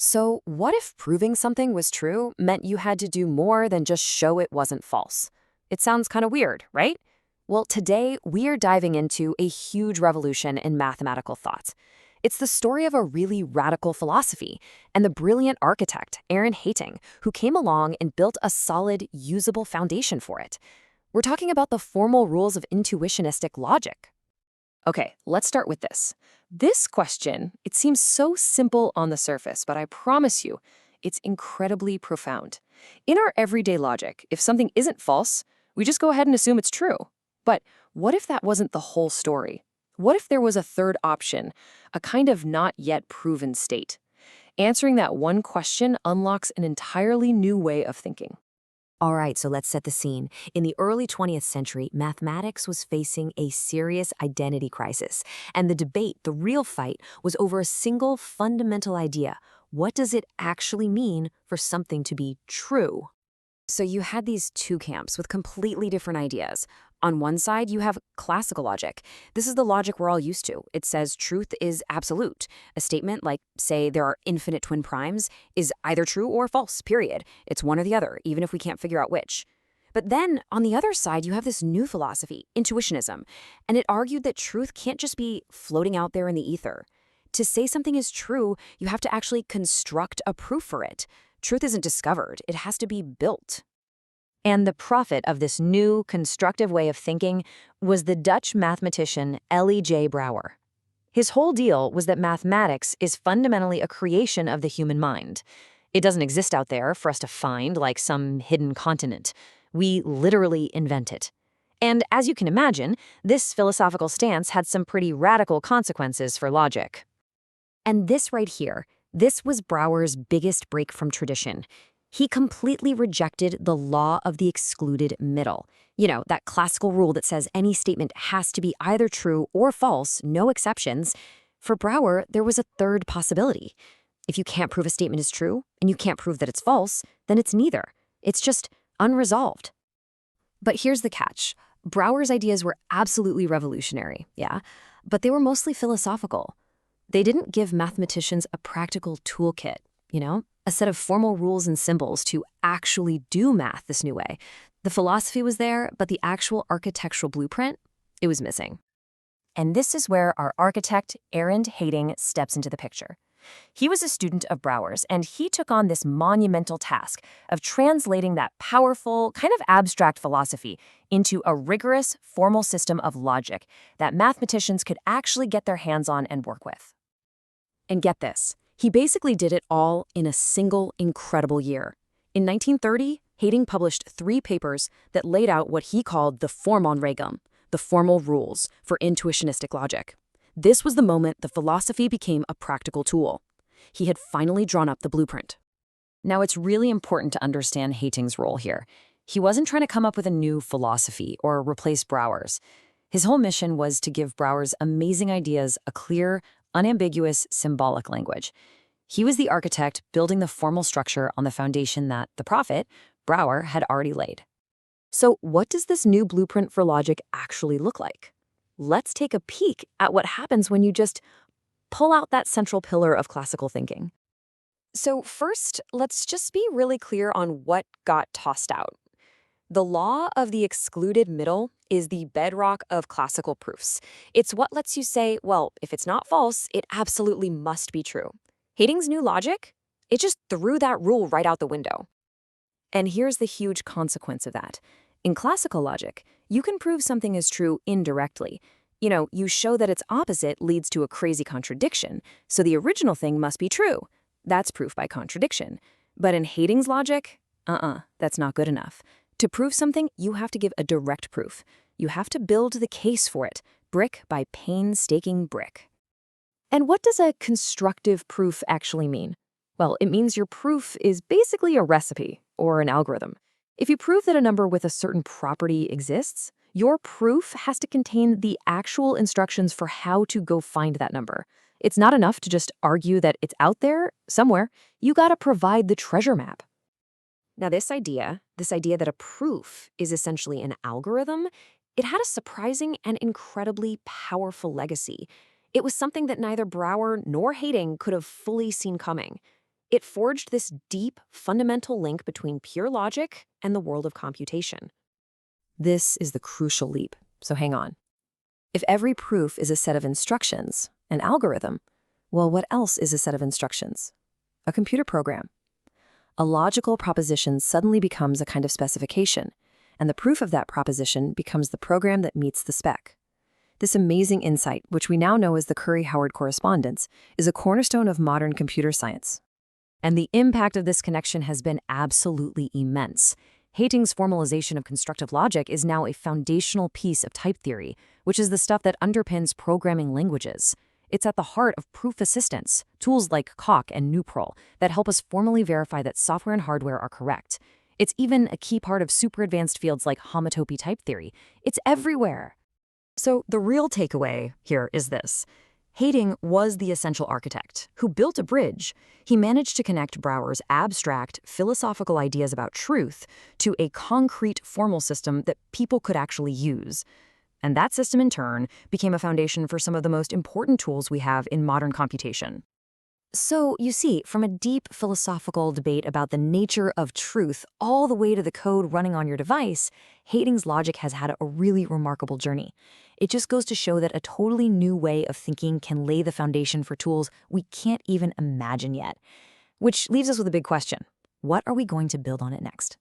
So, what if proving something was true meant you had to do more than just show it wasn't false? It sounds kind of weird, right? Well, today we are diving into a huge revolution in mathematical thought. It's the story of a really radical philosophy and the brilliant architect, Arend Heyting, who came along and built a solid, usable foundation for it. We're talking about the formal rules of intuitionistic logic. Okay, let's start with this. This question, it seems so simple on the surface, but I promise you, it's incredibly profound. In our everyday logic, if something isn't false, we just go ahead and assume it's true. But what if that wasn't the whole story? What if there was a third option, a kind of not yet proven state? Answering that one question unlocks an entirely new way of thinking. All right, so let's set the scene. In the early 20th century, mathematics was facing a serious identity crisis. And the debate, the real fight, was over a single fundamental idea. What does it actually mean for something to be true? So you had these two camps with completely different ideas. On one side, you have classical logic. This is the logic we're all used to. It says truth is absolute. A statement like, say, there are infinite twin primes is either true or false, period. It's one or the other, even if we can't figure out which. But then, on the other side, you have this new philosophy, intuitionism, and it argued that truth can't just be floating out there in the ether. To say something is true, you have to actually construct a proof for it. Truth isn't discovered, it has to be built. And the prophet of this new, constructive way of thinking was the Dutch mathematician L.E.J. Brouwer. His whole deal was that mathematics is fundamentally a creation of the human mind. It doesn't exist out there for us to find like some hidden continent. We literally invent it. And as you can imagine, this philosophical stance had some pretty radical consequences for logic. And this right here, this was Brouwer's biggest break from tradition. He completely rejected the law of the excluded middle. You know, that classical rule that says any statement has to be either true or false, no exceptions. For Brouwer, there was a third possibility. If you can't prove a statement is true, and you can't prove that it's false, then it's neither. It's just unresolved. But here's the catch. Brouwer's ideas were absolutely revolutionary, yeah, but they were mostly philosophical. They didn't give mathematicians a practical toolkit, a set of formal rules and symbols to actually do math this new way. The philosophy was there, but the actual architectural blueprint, it was missing. And this is where our architect, Arend Heyting, steps into the picture. He was a student of Brouwer's, and he took on this monumental task of translating that powerful, kind of abstract philosophy into a rigorous, formal system of logic that mathematicians could actually get their hands on and work with. And get this. He basically did it all in a single incredible year. In 1930, Heyting published 3 papers that laid out what he called the formalizing, the formal rules for intuitionistic logic. This was the moment the philosophy became a practical tool. He had finally drawn up the blueprint. Now, it's really important to understand Heyting's role here. He wasn't trying to come up with a new philosophy or replace Brouwer's. His whole mission was to give Brouwer's amazing ideas a clear, unambiguous, symbolic language. He was the architect building the formal structure on the foundation that the prophet, Brouwer, had already laid. So what does this new blueprint for logic actually look like? Let's take a peek at what happens when you just pull out that central pillar of classical thinking. So first, let's just be really clear on what got tossed out. The law of the excluded middle is the bedrock of classical proofs. It's what lets you say, well, if it's not false, it absolutely must be true. Heyting's new logic? It just threw that rule right out the window. And here's the huge consequence of that. In classical logic, you can prove something is true indirectly. You show that its opposite leads to a crazy contradiction, so the original thing must be true. That's proof by contradiction. But in Heyting's logic, that's not good enough. To prove something, you have to give a direct proof. You have to build the case for it, brick by painstaking brick. And what does a constructive proof actually mean? Well, it means your proof is basically a recipe or an algorithm. If you prove that a number with a certain property exists, your proof has to contain the actual instructions for how to go find that number. It's not enough to just argue that it's out there somewhere. You gotta provide the treasure map. Now, this idea that a proof is essentially an algorithm, it had a surprising and incredibly powerful legacy. It was something that neither Brouwer nor Heyting could have fully seen coming. It forged this deep, fundamental link between pure logic and the world of computation. This is the crucial leap, so hang on. If every proof is a set of instructions, an algorithm, well, what else is a set of instructions? A computer program. A logical proposition suddenly becomes a kind of specification, and the proof of that proposition becomes the program that meets the spec. This amazing insight, which we now know as the Curry-Howard correspondence, is a cornerstone of modern computer science. And the impact of this connection has been absolutely immense. Heyting's formalization of constructive logic is now a foundational piece of type theory, which is the stuff that underpins programming languages. It's at the heart of proof assistance, tools like Coq and Nuprol that help us formally verify that software and hardware are correct. It's even a key part of super advanced fields like homotopy type theory. It's everywhere. So the real takeaway here is this. Heyting was the essential architect who built a bridge. He managed to connect Brouwer's abstract, philosophical ideas about truth to a concrete formal system that people could actually use. And that system, in turn, became a foundation for some of the most important tools we have in modern computation. So, you see, from a deep philosophical debate about the nature of truth all the way to the code running on your device, Heyting's logic has had a really remarkable journey. It just goes to show that a totally new way of thinking can lay the foundation for tools we can't even imagine yet. Which leaves us with a big question. What are we going to build on it next?